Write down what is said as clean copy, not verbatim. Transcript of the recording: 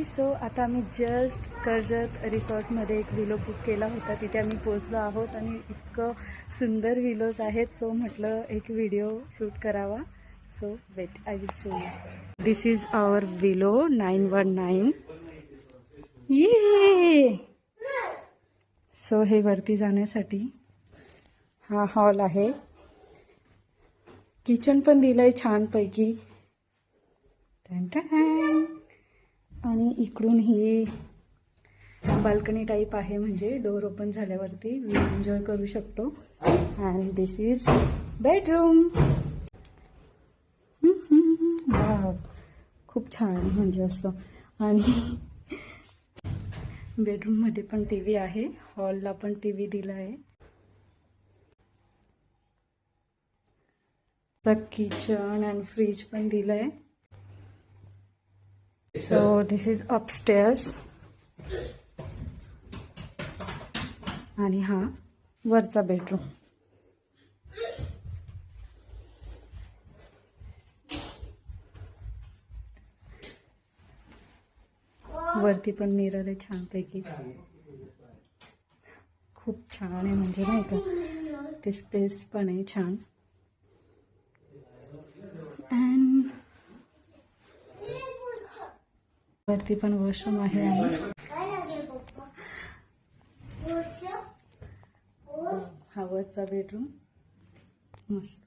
So आता आम्ही just Karjat रिसॉर्टमध्ये एक विलो बुक केला होता. तिथे आम्ही पोचलो आहोत आणि इतकं सुंदर विलोज आहेत. सो म्हटलं एक व्हिडिओ शूट करावा. So wait, I will show you. This is our willow 919. ये सो हे वरती जाण्यासाठी हा हॉल आहे. किचन पण दिलंय छानपैकी. आणि इकडून ही बाल्कनी टाईप आहे, म्हणजे डोर ओपन झाल्यावरती व्ह्यू एन्जॉय करू शकतो. And this is bedroom. Wow, खूप छान म्हणजे असं. आणि बेडरूममध्ये पण टी व्ही आहे. हॉलला पण टी व्ही दिला आहे. किचन अँड फ्रीज पण दिलं आहे. So this is upstairs. आणि हा वरचा बेडरूम. वरती पण मिरर आहे छानपैकी. खूप छान आहे म्हणजे नाही का, ते स्पेस पण आहे छान. अँड वरती पण वॉशरूम आहे. हा वरचा बेडरूम मस्त.